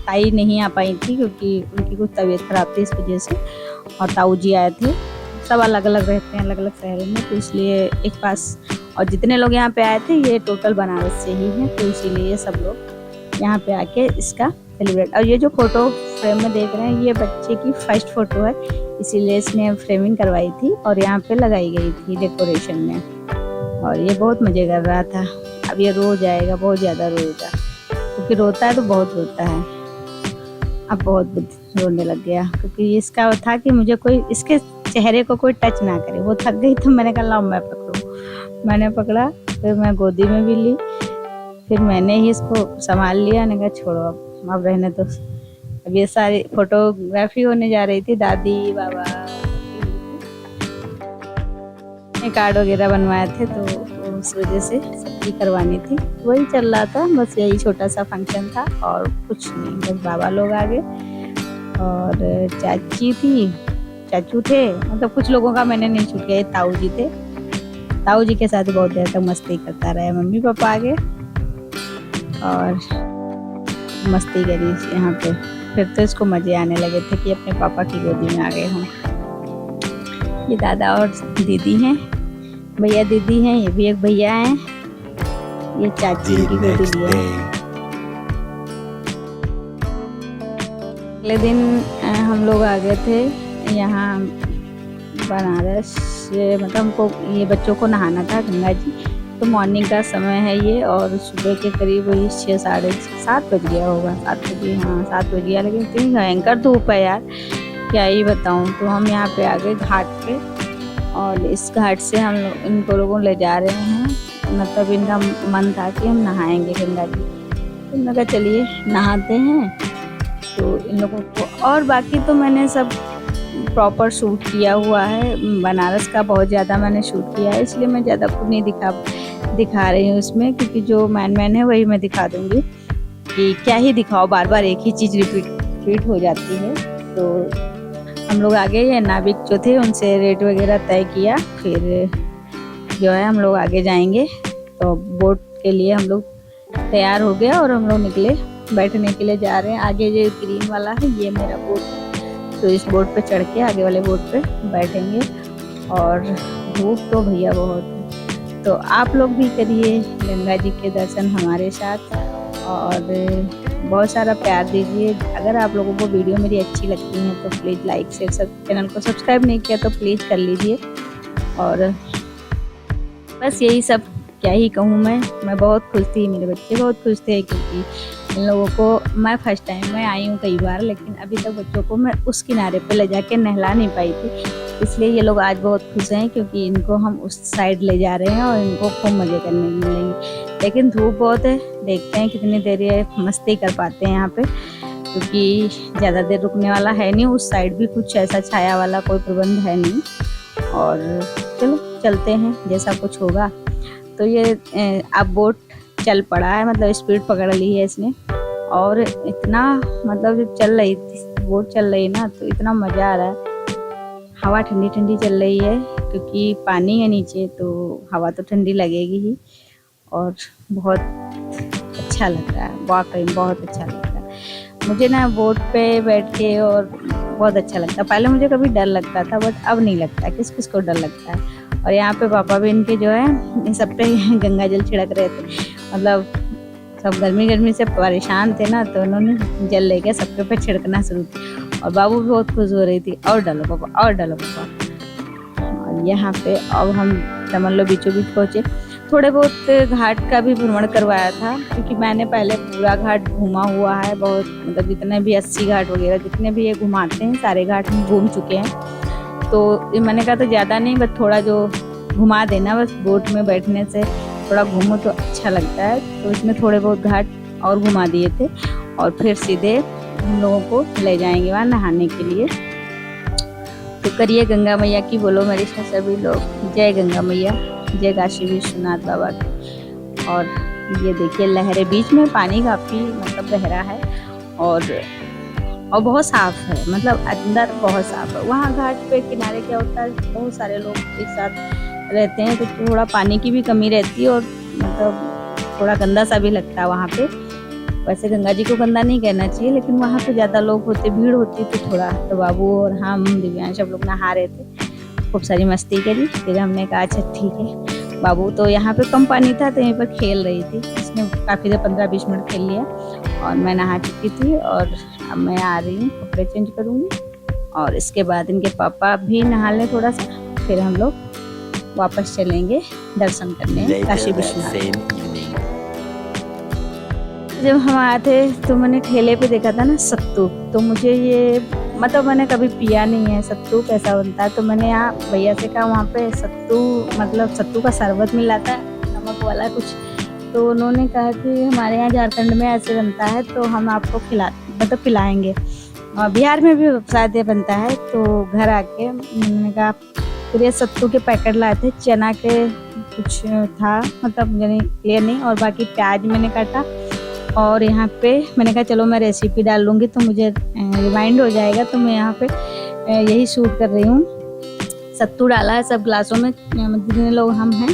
ताई नहीं आ पाई थी क्योंकि उनकी कुछ तबीयत खराब थी इस वजह से, और ताऊ जी आए थे। सब अलग अलग रहते हैं, अलग अलग शहरों में, तो इसलिए एक पास। और जितने लोग यहाँ पे आए थे ये टोटल बनारस से ही हैं, तो इसीलिए सब लोग यहाँ पे आके इसका सेलिब्रेट। और ये जो फोटो फ्रेम में देख रहे हैं ये बच्चे की फर्स्ट फोटो है, इसीलिए इसने फ्रेमिंग करवाई थी और यहाँ पे लगाई गई थी डेकोरेशन में। और ये बहुत मज़े कर रहा था। अब ये रो जाएगा, बहुत ज़्यादा रोएगा, क्योंकि रोता है तो बहुत रोता है। अब बहुत रोने लग गया, क्योंकि इसका था कि मुझे कोई इसके चेहरे को कोई टच ना करे। वो थक गई तो मैंने कहा लाओ मैं पकड़ूँ। मैंने पकड़ा, फिर मैं गोदी में भी ली, फिर मैंने ही इसको संभाल लिया। मैंने कहा छोड़ो अब रहने दो। अब ये सारी फोटोग्राफी होने जा रही थी, दादी बाबा कार्ड वगैरह बनवाए थे, तो उस वजह से सबकी करवानी थी। वही चल रहा था, बस यही छोटा सा फंक्शन था और कुछ नहीं। बस बाबा लोग आ गए और चाची थी, चाचू थे, मतलब कुछ लोगों का मैंने नहीं छूट गया। ताऊ जी थे, ताऊ जी के साथ बहुत देर तक मस्ती करता रहा। मम्मी पापा आ गए और मस्ती करी यहाँ पे। फिर तो इसको मज़े आने लगे थे कि अपने पापा की गोदी में आ गए हों। ये दादा और दीदी हैं, भैया दीदी हैं, ये भी एक भैया हैं, ये चाची की गोदी लिया। अगले दिन हम लोग आ गए थे यहाँ बनारस, मतलब हमको ये बच्चों को नहाना था गंगा जी। तो मॉर्निंग का समय है ये, और सुबह के करीब वही 6 साढ़े 7 बज गया होगा, 7 बजे, हाँ 7 बज गया। लेकिन इतनी भयंकर धूप है यार, क्या ही बताऊँ। तो हम यहाँ पे आ गए घाट पे, और इस घाट से हम लोग इनको लोगों ले जा रहे हैं। मतलब इनका मन था कि हम नहाएंगे गंगा जी, तो मैंने कहा चलिए नहाते हैं। तो इन लोगों को, और बाकी तो मैंने सब प्रॉपर शूट किया हुआ है। बनारस का बहुत ज़्यादा मैंने शूट किया है, इसलिए मैं ज़्यादा कुछ नहीं दिखा रही हूँ इसमें, क्योंकि जो मैन है वही मैं दिखा दूँगी। कि क्या ही दिखाओ, बार बार एक ही चीज़ रिपीट हो जाती है। तो हम लोग आगे ये नाविक जो थे उनसे रेट वगैरह तय किया, फिर जो है हम लोग आगे जाएंगे। तो बोट के लिए हम लोग तैयार हो गए और हम लोग निकले, बैठने के लिए जा रहे हैं। आगे जो ग्रीन वाला है ये मेरा बोट है, तो इस बोट पे चढ़ के आगे वाले बोट पे बैठेंगे। और धूप तो भैया बहुत है, तो आप लोग भी करिए गंगा जी के दर्शन हमारे साथ, और बहुत सारा प्यार दीजिए। अगर आप लोगों को वीडियो मेरी अच्छी लगती है तो प्लीज़ लाइक शेयर, चैनल को सब्सक्राइब नहीं किया तो प्लीज़ कर लीजिए। और बस यही सब, क्या ही कहूँ मैं बहुत खुश थी, मेरे बच्चे बहुत खुश थे, क्योंकि इन लोगों को मैं फर्स्ट टाइम में आई हूँ कई बार, लेकिन अभी तक बच्चों को मैं उस किनारे पे ले जाके नहला नहीं पाई थी। इसलिए ये लोग आज बहुत खुश हैं, क्योंकि इनको हम उस साइड ले जा रहे हैं और इनको खूब मज़े करने मिलेंगे। लेकिन धूप बहुत है, देखते हैं कितनी देर ये मस्ती कर पाते हैं यहाँ पे, क्योंकि ज़्यादा देर रुकने वाला है नहीं। उस साइड भी कुछ ऐसा छाया वाला कोई प्रबंध है नहीं। और चलो चलते हैं, जैसा कुछ होगा। तो ये अब बोट चल पड़ा है, मतलब स्पीड पकड़ ली है इसने। और इतना, मतलब जब चल रही थी बोट चल रही ना, तो इतना मज़ा आ रहा है। हवा ठंडी ठंडी चल रही है, क्योंकि पानी है नीचे, तो हवा तो ठंडी लगेगी ही। और बहुत अच्छा लग रहा है, वाकई बहुत अच्छा लग रहा है मुझे ना बोट पे बैठ के, और बहुत अच्छा लगता है। पहले मुझे कभी डर लगता था, बट अब नहीं लगता। किस किस को डर लगता है। और यहाँ पे पापा भी इनके जो है सब पे गंगा जल छिड़क रहे थे, मतलब सब गर्मी से परेशान थे ना, तो उन्होंने जल लेके सबके पे छिड़कना शुरू किया। और बाबू भी बहुत खुश हो रही थी, और डालो पापा, और डालो पापा। और यहाँ पे अब हम समझ लो बीचों बीच पहुँचे। थोड़े बहुत घाट का भी भ्रमण करवाया था, क्योंकि मैंने पहले पूरा घाट घूमा हुआ है बहुत, मतलब जितने भी 80 घाट वगैरह जितने भी ये घुमाते हैं सारे घाट हम घूम चुके हैं। तो मैंने कहा तो ज़्यादा नहीं, बस थोड़ा जो घुमा देना, बस बोट में बैठने से थोड़ा घूमो तो अच्छा लगता है। तो इसमें थोड़े बहुत घाट और घुमा दिए थे, और फिर सीधे हम लोगों को ले जाएंगे वहाँ नहाने के लिए। तो करिए गंगा मैया की बोलो मेरे साथ सभी लोग, जय गंगा मैया, जय काशी विश्वनाथ बाबा की। और ये देखिए लहरें, बीच में पानी काफ़ी मतलब गहरा है, और बहुत साफ़ है, मतलब अंदर बहुत साफ़ है। वहाँ घाट पे किनारे क्या होता है, बहुत सारे लोग एक साथ रहते हैं, तो थोड़ा पानी की भी कमी रहती है, और मतलब थोड़ा गंदा सा भी लगता है वहाँ पे। वैसे गंगा जी को गंदा नहीं कहना चाहिए, लेकिन वहाँ पे ज़्यादा लोग होते, भीड़ होती तो थोड़ा, तो बाबू और हम दिव्यांश सब लोग नहा रहे थे, खूब सारी मस्ती करी। फिर हमने कहा अच्छा ठीक है। बाबू तो यहाँ पे कम पानी था तो यहीं पर खेल रही थी, इसने काफ़ी देर 15-20 मिनट खेल लिया और मैं नहा चुकी थी और अब मैं आ रही हूँ, कपड़े चेंज करूँगी और इसके बाद इनके पापा भी नहा लें थोड़ा सा, फिर हम लोग वापस चलेंगे दर्शन करने काशी विश्वनाथ। जब हम आए थे तो मैंने ठेले पे देखा था ना सत्तू, तो मुझे ये मतलब मैंने कभी पिया नहीं है सत्तू कैसा बनता है, तो मैंने यहाँ भैया से कहा वहाँ पे सत्तू मतलब सत्तू का शरबत मिलाता है नमक वाला कुछ, तो उन्होंने कहा कि हमारे यहाँ झारखंड में ऐसे बनता है तो हम आपको मतलब पिलाएंगे, और बिहार में भी शायद ये बनता है। तो घर आके मैंने कहा फिर ये सत्तू के पैकेट लाए थे, चना के कुछ था मतलब मुझे क्लियर नहीं, और बाकी प्याज मैंने काटा और यहाँ पे मैंने कहा चलो मैं रेसिपी डाल लूँगी तो मुझे रिमाइंड हो जाएगा, तो मैं यहाँ पे यही शूट कर रही हूँ। सत्तू डाला है सब ग्लासों में, जितने लोग हम हैं,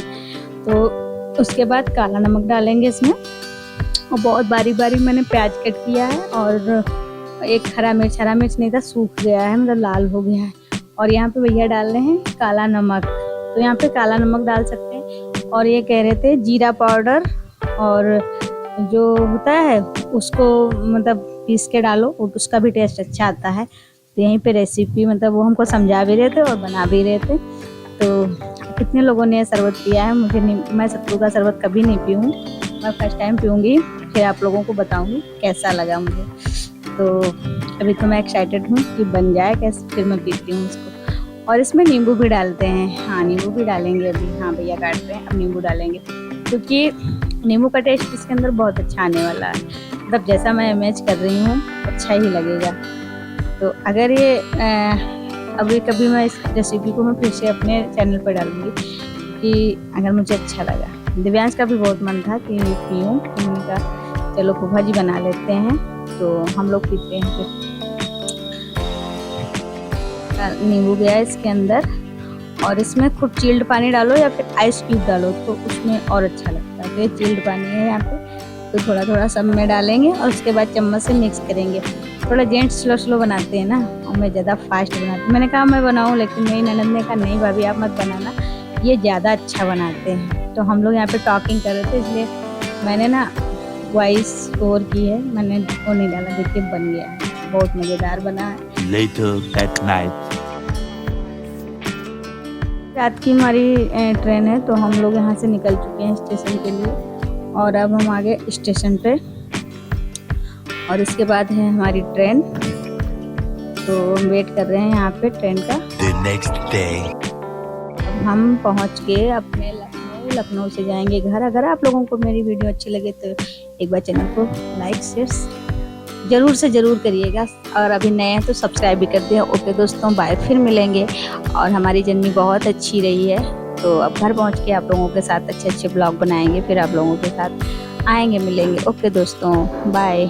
तो उसके बाद काला नमक डालेंगे इसमें, और बहुत बारीक बारीक मैंने प्याज कट किया है, और एक हरा मिर्च नहीं था, सूख गया है मतलब लाल हो गया है, और यहाँ पे भैया डाल रहे हैं काला नमक, तो यहाँ पे काला नमक डाल सकते हैं। और ये कह रहे थे जीरा पाउडर और जो होता है उसको मतलब पीस के डालो, उसका भी टेस्ट अच्छा आता है। तो यहीं पे रेसिपी मतलब वो हमको समझा भी रहे थे और बना भी रहे थे। तो कितने लोगों ने शरबत पिया है, मुझे नहीं, मैं सत्तू का शरबत कभी नहीं पी हूँ, मैं फर्स्ट टाइम पीऊँगी, फिर आप लोगों को बताऊँगी कैसा लगा मुझे। तो अभी तो मैं एक्साइटेड हूँ कि बन जाए कैसे, फिर मैं पीती हूँ उसको। और इसमें नींबू भी डालते हैं, हाँ नींबू भी डालेंगे अभी, हाँ भैया काट रहे हैं, अब नींबू डालेंगे क्योंकि नींबू का टेस्ट इसके अंदर बहुत अच्छा आने वाला है, मतलब जैसा मैं इमेज कर रही हूँ अच्छा ही लगेगा। तो अगर ये अभी कभी मैं इस रेसिपी को मैं फिर से अपने चैनल पर डालूँगी कि अगर मुझे अच्छा लगा। दिव्यांश का भी बहुत मन था कि पीऊँ, उन्होंने कहा चलो फूफा जी बना लेते हैं, तो हम लोग पीते हैं। फिर नींबू गया इसके अंदर, और इसमें खूब चिल्ड पानी डालो या फिर आइस क्यूब डालो तो उसमें और अच्छा लगता है। तो ये चिल्ड पानी है यहाँ पे, तो थोड़ा थोड़ा सब में डालेंगे और उसके बाद चम्मच से मिक्स करेंगे। थोड़ा जेंट्स स्लो बनाते हैं ना, और मैं ज़्यादा फास्ट बनाती हूँ। मैंने कहा मैं बनाऊँ, लेकिन मेरी ननद ने कहा नहीं भाभी आप मत बनाना, ये ज़्यादा अच्छा बनाते हैं। तो हम लोग यहाँ पे टॉकिंग कर रहे थे, इसलिए मैंने ना वॉइस ओवर की है, मैंने वो नहीं डाला। देखिए बन गया है, बहुत मज़ेदार बना है। Later that night. रात की हमारी ट्रेन है, तो हम लोग यहाँ से निकल चुके हैं स्टेशन के लिए, और अब हम आगे स्टेशन पे, और इसके बाद है हमारी ट्रेन, तो हम वेट कर रहे हैं यहाँ पे ट्रेन का। The next day. अब हम पहुँच गए अपने लखनऊ से जाएंगे घर। अगर आप लोगों को मेरी वीडियो अच्छी लगे तो एक बार चैनल को लाइक शेयर ज़रूर से ज़रूर करिएगा, और अभी नए हैं तो सब्सक्राइब भी कर दिया। ओके दोस्तों, बाय, फिर मिलेंगे। और हमारी जर्नी बहुत अच्छी रही है, तो अब घर पहुंच के आप लोगों के साथ अच्छे ब्लॉग बनाएंगे, फिर आप लोगों के साथ आएंगे, मिलेंगे। ओके दोस्तों, बाय।